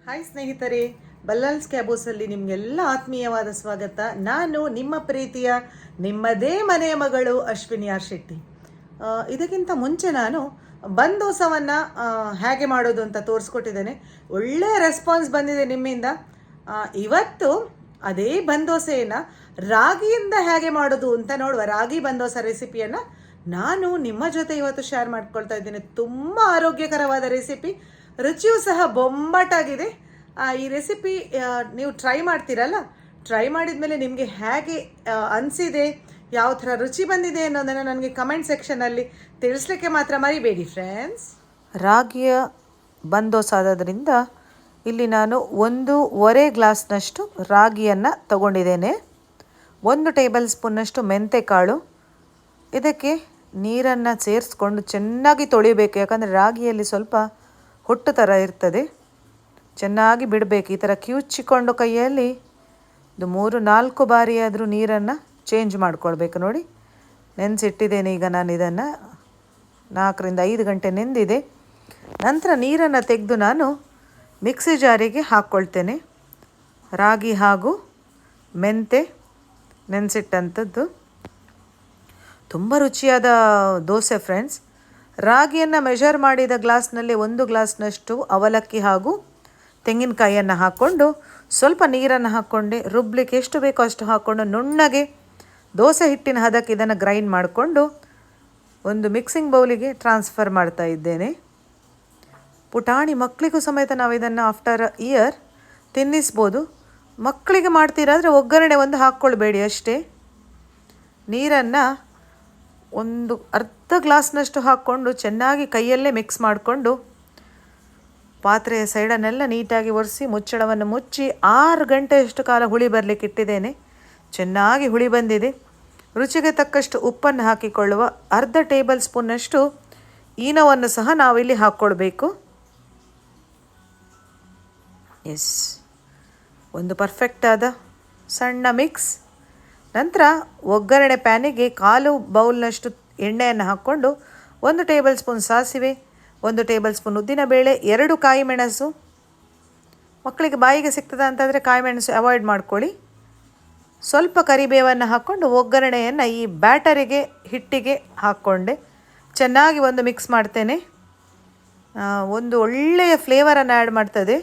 Hi ಸ್ನೇಹಿತರೆ, ಬಲ್ಲಾಲ್ಸ್ ಕ್ಯಾಬೋಸಲ್ಲಿ ನಿಮಗೆಲ್ಲ ಆತ್ಮೀಯವಾದ ಸ್ವಾಗತ. ನಾನು ನಿಮ್ಮ ಪ್ರೀತಿಯ ನಿಮ್ಮದೇ ಮನೆಯ ಮಗಳು ಅಶ್ವಿನಿ ಆರ್ ಶೆಟ್ಟಿ. ಇದಕ್ಕಿಂತ ಮುಂಚೆ ನಾನು ಬಂದೋಸವನ್ನು ಹೇಗೆ ಮಾಡೋದು ಅಂತ ತೋರಿಸ್ಕೊಟ್ಟಿದ್ದೇನೆ. ಒಳ್ಳೆಯ ರೆಸ್ಪಾನ್ಸ್ ಬಂದಿದೆ ನಿಮ್ಮಿಂದ. ಇವತ್ತು ಅದೇ ಬಂದೋಸೆಯನ್ನು ರಾಗಿಯಿಂದ ಹೇಗೆ ಮಾಡೋದು ಅಂತ ನೋಡುವ. ರಾಗಿ ಬಂದೋಸ ರೆಸಿಪಿಯನ್ನು ನಾನು ನಿಮ್ಮ ಜೊತೆ ಇವತ್ತು ಶೇರ್ ಮಾಡ್ಕೊಳ್ತಾ ಇದ್ದೇನೆ. ತುಂಬ ಆರೋಗ್ಯಕರವಾದ ರೆಸಿಪಿ, ರುಚಿಯೂ ಸಹ ಬೊಂಬಾಟಾಗಿದೆ. ಈ ರೆಸಿಪಿ ನೀವು ಟ್ರೈ ಮಾಡ್ತೀರಲ್ಲ, ಟ್ರೈ ಮಾಡಿದ ಮೇಲೆ ನಿಮಗೆ ಹೇಗೆ ಅನಿಸಿದೆ, ಯಾವ ಥರ ರುಚಿ ಬಂದಿದೆ ಅನ್ನೋದನ್ನು ನನಗೆ ಕಮೆಂಟ್ ಸೆಕ್ಷನಲ್ಲಿ ತಿಳಿಸ್ಲಿಕ್ಕೆ ಮಾತ್ರ ಮರಿಬೇಡಿ ಫ್ರೆಂಡ್ಸ್. ರಾಗಿಯ ಬಂದೋಸ ಆದದ್ರಿಂದ ಇಲ್ಲಿ ನಾನು 1.5 ಗ್ಲಾಸ್ನಷ್ಟು ರಾಗಿಯನ್ನು ತಗೊಂಡಿದ್ದೇನೆ. 1 ಟೇಬಲ್ ಸ್ಪೂನ್ನಷ್ಟು ಮೆಂತೆಕಾಳು. ಇದಕ್ಕೆ ನೀರನ್ನು ಸೇರಿಸ್ಕೊಂಡು ಚೆನ್ನಾಗಿ ತೊಳಿಬೇಕು, ಯಾಕಂದರೆ ರಾಗಿಯಲ್ಲಿ ಸ್ವಲ್ಪ ಹೊಟ್ಟು ಥರ ಇರ್ತದೆ. ಚೆನ್ನಾಗಿ ಬಿಡಬೇಕು. ಈ ಥರ ಕಿವುಚಿಕೊಂಡು ಕೈಯಲ್ಲಿ 3-4 ಬಾರಿ ಆದರೂ ನೀರನ್ನು ಚೇಂಜ್ ಮಾಡ್ಕೊಳ್ಬೇಕು. ನೋಡಿ, ನೆನೆಸಿಟ್ಟಿದ್ದೇನೆ. ಈಗ ನಾನು ಇದನ್ನು 4-5 ಗಂಟೆ ನೆಂದಿದೆ. ನಂತರ ನೀರನ್ನು ತೆಗೆದು ನಾನು ಮಿಕ್ಸಿ ಜಾರಿಗೆ ಹಾಕ್ಕೊಳ್ತೇನೆ. ರಾಗಿ ಹಾಗೂ ಮೆಂತೆ ನೆನೆಸಿಟ್ಟಂಥದ್ದು ತುಂಬ ರುಚಿಯಾದ ದೋಸೆ ಫ್ರೆಂಡ್ಸ್. ರಾಗಿಯನ್ನು ಮೆಷರ್ ಮಾಡಿದ ಗ್ಲಾಸ್ನಲ್ಲಿ 1 ಗ್ಲಾಸ್ನಷ್ಟು ಅವಲಕ್ಕಿ ಹಾಗೂ ತೆಂಗಿನಕಾಯಿಯನ್ನು ಹಾಕ್ಕೊಂಡು ಸ್ವಲ್ಪ ನೀರನ್ನು ಹಾಕ್ಕೊಂಡು ರುಬ್ಲಿಕ್ಕೆ ಎಷ್ಟು ಬೇಕೋ ಅಷ್ಟು ಹಾಕ್ಕೊಂಡು ನುಣ್ಣಗೆ ದೋಸೆ ಹಿಟ್ಟಿನ ಹದಕ್ಕೆ ಇದನ್ನು ಗ್ರೈಂಡ್ ಮಾಡಿಕೊಂಡು ಒಂದು ಮಿಕ್ಸಿಂಗ್ ಬೌಲಿಗೆ ಟ್ರಾನ್ಸ್ಫರ್ ಮಾಡ್ತಾ ಇದ್ದೇನೆ. ಪುಟಾಣಿ ಮಕ್ಕಳಿಗೂ ಸಮೇತ ನಾವು ಇದನ್ನು ಆಫ್ಟರ್ ಇಯರ್ ತಿನ್ನಿಸ್ಬೋದು. ಮಕ್ಕಳಿಗೆ ಮಾಡ್ತೀರಾದರೆ ಒಗ್ಗರಣೆ ಒಂದು ಹಾಕ್ಕೊಳ್ಬೇಡಿ ಅಷ್ಟೇ. ನೀರನ್ನು ಒಂದು ಅರ್ಧ ಗ್ಲಾಸ್ನಷ್ಟು ಹಾಕ್ಕೊಂಡು ಚೆನ್ನಾಗಿ ಕೈಯಲ್ಲೇ ಮಿಕ್ಸ್ ಮಾಡಿಕೊಂಡು ಪಾತ್ರೆಯ ಸೈಡನ್ನೆಲ್ಲ ನೀಟಾಗಿ ಒರೆಸಿ ಮುಚ್ಚಳವನ್ನು ಮುಚ್ಚಿ 6 ಗಂಟೆಯಷ್ಟು ಕಾಲ ಹುಳಿ ಬರಲಿಕ್ಕೆ ಇಟ್ಟಿದ್ದೇನೆ. ಚೆನ್ನಾಗಿ ಹುಳಿ ಬಂದಿದೆ. ರುಚಿಗೆ ತಕ್ಕಷ್ಟು ಉಪ್ಪನ್ನು ಹಾಕಿಕೊಳ್ಳುವ. ಅರ್ಧ ಟೇಬಲ್ ಸ್ಪೂನ್ನಷ್ಟು ಈನೋವನ್ನು ಸಹ ನಾವಿಲ್ಲಿ ಹಾಕ್ಕೊಳ್ಬೇಕು. ಎಸ್, ಒಂದು ಪರ್ಫೆಕ್ಟಾದ ಸಣ್ಣ ಮಿಕ್ಸ್. ನಂತರ ಒಗ್ಗರಣೆ ಪ್ಯಾನಿಗೆ 1/4 ಬೌಲ್ನಷ್ಟು ಎಣ್ಣೆಯನ್ನು ಹಾಕ್ಕೊಂಡು 1 ಟೇಬಲ್ ಸ್ಪೂನ್ ಸಾಸಿವೆ, 1 ಟೇಬಲ್ ಸ್ಪೂನ್ ಉದ್ದಿನಬೇಳೆ, 2 ಕಾಯಿ ಮೆಣಸು. ಮಕ್ಕಳಿಗೆ ಬಾಯಿಗೆ ಸಿಗ್ತದೆ ಅಂತಂದರೆ ಕಾಯಿ ಮೆಣಸು ಅವಾಯ್ಡ್ ಮಾಡ್ಕೊಳ್ಳಿ. ಸ್ವಲ್ಪ ಕರಿಬೇವನ್ನು ಹಾಕ್ಕೊಂಡು ಒಗ್ಗರಣೆಯನ್ನು ಈ ಬ್ಯಾಟರಿಗೆ ಹಿಟ್ಟಿಗೆ ಹಾಕ್ಕೊಂಡೆ ಚೆನ್ನಾಗಿ ಒಂದು ಮಿಕ್ಸ್ ಮಾಡ್ತೇನೆ. ಒಂದು ಒಳ್ಳೆಯ ಫ್ಲೇವರನ್ನು ಆ್ಯಡ್ ಮಾಡ್ತದೆ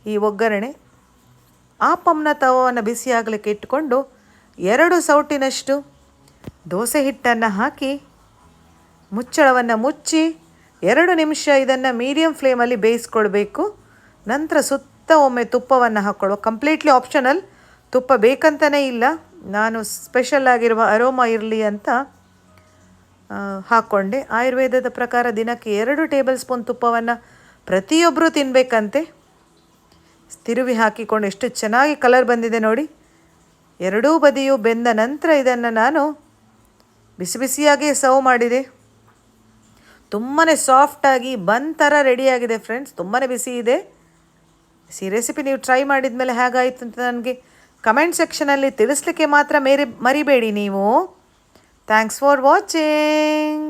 ಈ ಒಗ್ಗರಣೆ. ಆಪಮ್ನ ತವವನ್ನು ಬಿಸಿ ಆಗಲಿಕ್ಕೆ ಇಟ್ಕೊಂಡು 2 ಸೌಟಿನಷ್ಟು ದೋಸೆ ಹಿಟ್ಟನ್ನು ಹಾಕಿ ಮುಚ್ಚಳವನ್ನು ಮುಚ್ಚಿ 2 ನಿಮಿಷ ಇದನ್ನು ಮೀಡಿಯಮ್ ಫ್ಲೇಮಲ್ಲಿ ಬೇಯಿಸ್ಕೊಳ್ಬೇಕು. ನಂತರ ಸುತ್ತ ಒಮ್ಮೆ ತುಪ್ಪವನ್ನು ಹಾಕ್ಕೊಳ್ಳುವ. ಕಂಪ್ಲೀಟ್ಲಿ ಆಪ್ಷನಲ್, ತುಪ್ಪ ಬೇಕಂತಲೇ ಇಲ್ಲ. ನಾನು ಸ್ಪೆಷಲ್ ಆಗಿರುವ ಅರೋಮಾ ಇರಲಿ ಅಂತ ಹಾಕ್ಕೊಂಡೆ. ಆಯುರ್ವೇದದ ಪ್ರಕಾರ ದಿನಕ್ಕೆ 2 ಟೇಬಲ್ ಸ್ಪೂನ್ ತುಪ್ಪವನ್ನು ಪ್ರತಿಯೊಬ್ಬರೂ ತಿನ್ನಬೇಕಂತೆ. ತಿರುವಿ ಹಾಕಿಕೊಂಡು ಎಷ್ಟು ಚೆನ್ನಾಗಿ ಕಲರ್ ಬಂದಿದೆ ನೋಡಿ. ಎರಡೂ ಬದಿಯು ಬೆಂದ ನಂತರ ಇದನ್ನು ನಾನು ಬಿಸಿ ಬಿಸಿಯಾಗಿ ಸರ್ವ್ ಮಾಡಿದೆ. ತುಂಬಾ ಸಾಫ್ಟಾಗಿ ಬನ್ ಥರ ರೆಡಿಯಾಗಿದೆ ಫ್ರೆಂಡ್ಸ್. ತುಂಬಾ ಬಿಸಿ ಇದೆ. ಈ ರೆಸಿಪಿ ನೀವು ಟ್ರೈ ಮಾಡಿದ ಮೇಲೆ ಹೇಗಾಯಿತು ಅಂತ ನನಗೆ ಕಮೆಂಟ್ ಸೆಕ್ಷನಲ್ಲಿ ತಿಳಿಸ್ಲಿಕ್ಕೆ ಮಾತ್ರ ಮರಿಬೇಡಿ ನೀವು. Thanks for watching.